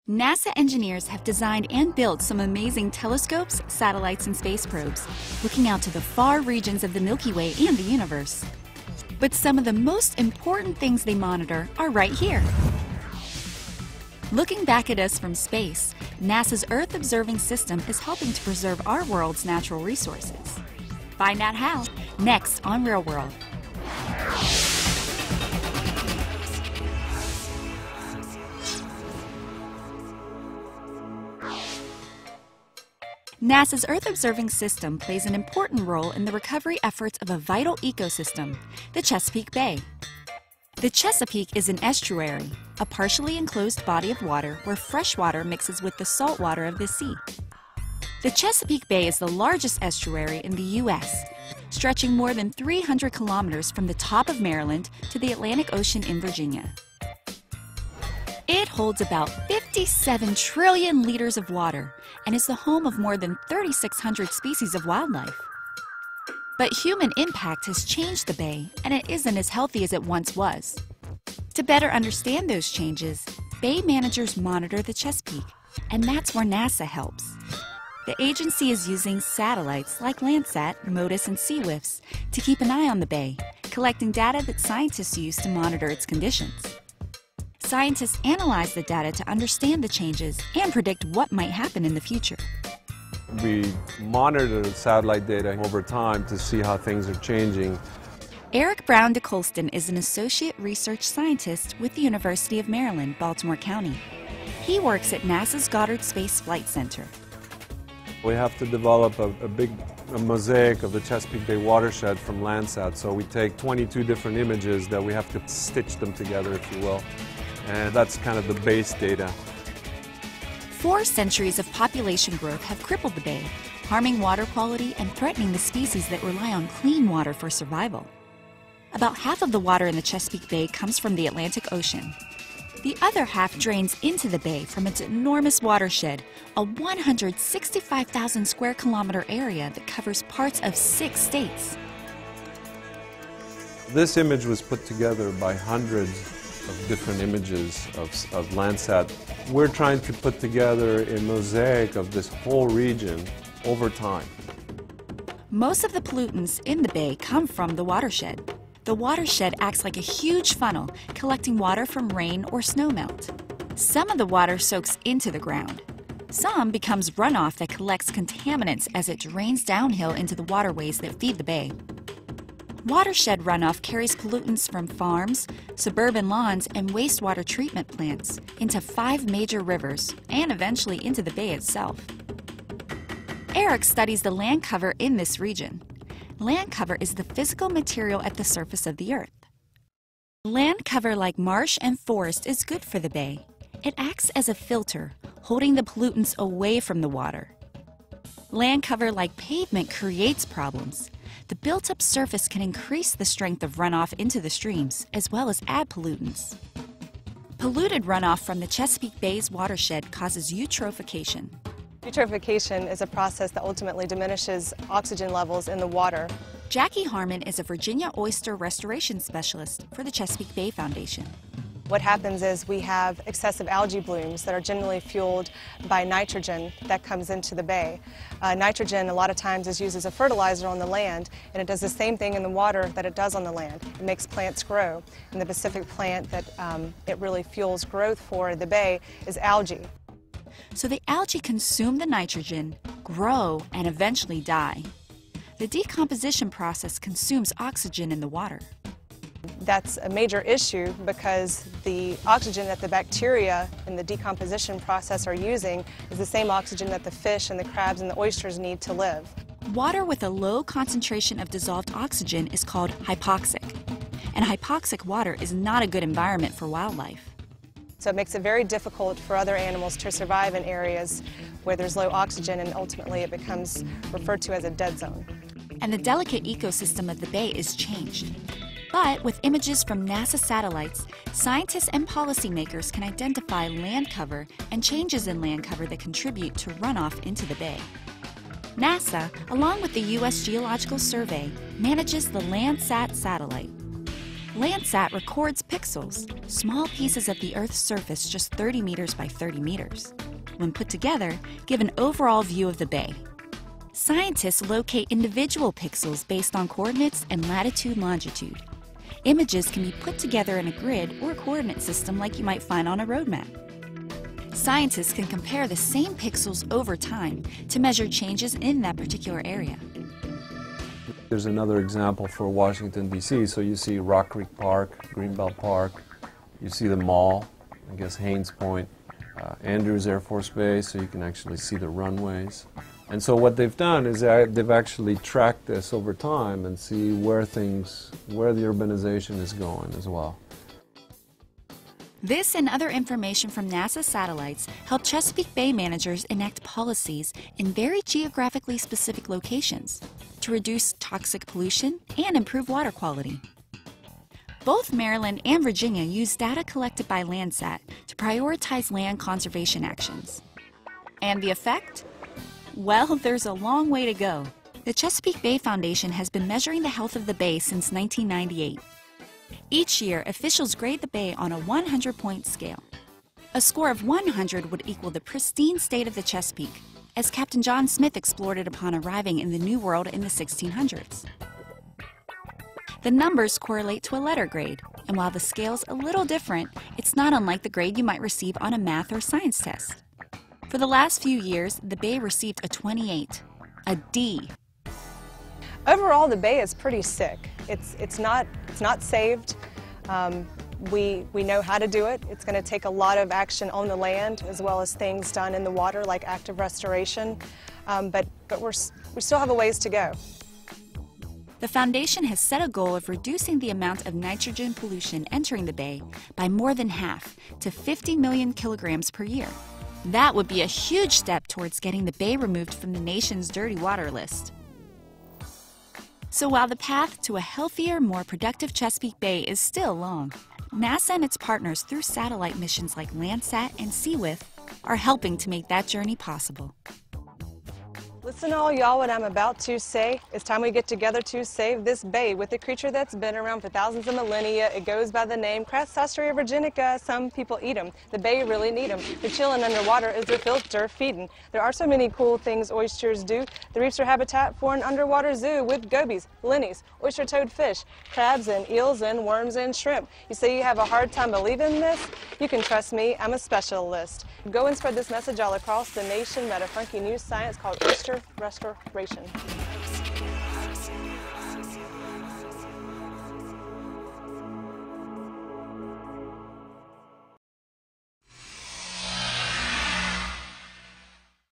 NASA engineers have designed and built some amazing telescopes, satellites, and space probes, looking out to the far regions of the Milky Way and the universe. But some of the most important things they monitor are right here. Looking back at us from space, NASA's Earth Observing System is helping to preserve our world's natural resources. Find out how, next on Real World. NASA's Earth Observing System plays an important role in the recovery efforts of a vital ecosystem, the Chesapeake Bay. The Chesapeake is an estuary, a partially enclosed body of water where fresh water mixes with the salt water of the sea. The Chesapeake Bay is the largest estuary in the U.S., stretching more than 300 kilometers from the top of Maryland to the Atlantic Ocean in Virginia. It holds about 57 trillion liters of water and is the home of more than 3,600 species of wildlife. But human impact has changed the bay, and it isn't as healthy as it once was. To better understand those changes, bay managers monitor the Chesapeake, and that's where NASA helps. The agency is using satellites like Landsat, MODIS, and SeaWIFS to keep an eye on the bay, collecting data that scientists use to monitor its conditions. Scientists analyze the data to understand the changes and predict what might happen in the future. We monitor the satellite data over time to see how things are changing. Eric Brown de Colston is an associate research scientist with the University of Maryland, Baltimore County. He works at NASA's Goddard Space Flight Center. We have to develop a mosaic of the Chesapeake Bay watershed from Landsat. So we take 22 different images that we have to stitch them together, if you will. And that's kind of the base data. 4 centuries of population growth have crippled the bay, harming water quality and threatening the species that rely on clean water for survival. About half of the water in the Chesapeake Bay comes from the Atlantic Ocean. The other half drains into the bay from its enormous watershed, a 165,000 square kilometer area that covers parts of 6 states. This image was put together by hundreds of different images of Landsat. We're trying to put together a mosaic of this whole region over time. Most of the pollutants in the bay come from the watershed. The watershed acts like a huge funnel, collecting water from rain or snowmelt. Some of the water soaks into the ground. Some becomes runoff that collects contaminants as it drains downhill into the waterways that feed the bay. Watershed runoff carries pollutants from farms, suburban lawns, and wastewater treatment plants into 5 major rivers and eventually into the bay itself. Eric studies the land cover in this region. Land cover is the physical material at the surface of the earth. Land cover like marsh and forest is good for the bay. It acts as a filter, holding the pollutants away from the water. Land cover like pavement creates problems. The built-up surface can increase the strength of runoff into the streams, as well as add pollutants. Polluted runoff from the Chesapeake Bay's watershed causes eutrophication. Eutrophication is a process that ultimately diminishes oxygen levels in the water. Jackie Harmon is a Virginia oyster restoration specialist for the Chesapeake Bay Foundation. What happens is we have excessive algae blooms that are generally fueled by nitrogen that comes into the bay. Nitrogen a lot of times is used as a fertilizer on the land, and it does the same thing in the water that it does on the land. It makes plants grow. And the Pacific plant that it really fuels growth for the bay is algae. So the algae consume the nitrogen, grow, and eventually die. The decomposition process consumes oxygen in the water. That's a major issue because the oxygen that the bacteria in the decomposition process are using is the same oxygen that the fish and the crabs and the oysters need to live. Water with a low concentration of dissolved oxygen is called hypoxic, and hypoxic water is not a good environment for wildlife. So it makes it very difficult for other animals to survive in areas where there's low oxygen, and ultimately it becomes referred to as a dead zone. And the delicate ecosystem of the bay is changed. But with images from NASA satellites, scientists and policymakers can identify land cover and changes in land cover that contribute to runoff into the bay. NASA, along with the U.S. Geological Survey, manages the Landsat satellite. Landsat records pixels, small pieces of the Earth's surface just 30 meters by 30 meters. When put together, give an overall view of the bay. Scientists locate individual pixels based on coordinates and latitude and longitude. Images can be put together in a grid or coordinate system like you might find on a road map. Scientists can compare the same pixels over time to measure changes in that particular area. There's another example for Washington, D.C. So you see Rock Creek Park, Greenbelt Park, you see the mall, I guess Haynes Point, Andrews Air Force Base, so you can actually see the runways. And so what they've done is they've actually tracked this over time and see where the urbanization is going as well. This and other information from NASA satellites help Chesapeake Bay managers enact policies in very geographically specific locations to reduce toxic pollution and improve water quality. Both Maryland and Virginia use data collected by Landsat to prioritize land conservation actions. And the effect? Well, there's a long way to go. The Chesapeake Bay Foundation has been measuring the health of the bay since 1998. Each year, officials grade the bay on a 100-point scale. A score of 100 would equal the pristine state of the Chesapeake, as Captain John Smith explored it upon arriving in the New World in the 1600s. The numbers correlate to a letter grade, and while the scale's a little different, it's not unlike the grade you might receive on a math or science test. For the last few years, the bay received a 28, a D. Overall, the bay is pretty sick. It's not saved. We know how to do it. It's going to take a lot of action on the land as well as things done in the water like active restoration, but we still have a ways to go. The foundation has set a goal of reducing the amount of nitrogen pollution entering the bay by more than half to 50 million kilograms per year. That would be a huge step towards getting the bay removed from the nation's dirty water list. So while the path to a healthier, more productive Chesapeake Bay is still long, NASA and its partners through satellite missions like Landsat and SeaWith are helping to make that journey possible. Listen all y'all what I'm about to say. It's time we get together to save this bay with a creature that's been around for thousands of millennia. It goes by the name Crassosteria virginica. Some people eat them. The bay really need them. They're chilling underwater as their filter feeding. There are so many cool things oysters do. The reefs are habitat for an underwater zoo with gobies, linnies, oyster-toed fish, crabs and eels and worms and shrimp. You say you have a hard time believing this? You can trust me, I'm a specialist. Go and spread this message all across the nation about a funky new science called oyster restoration.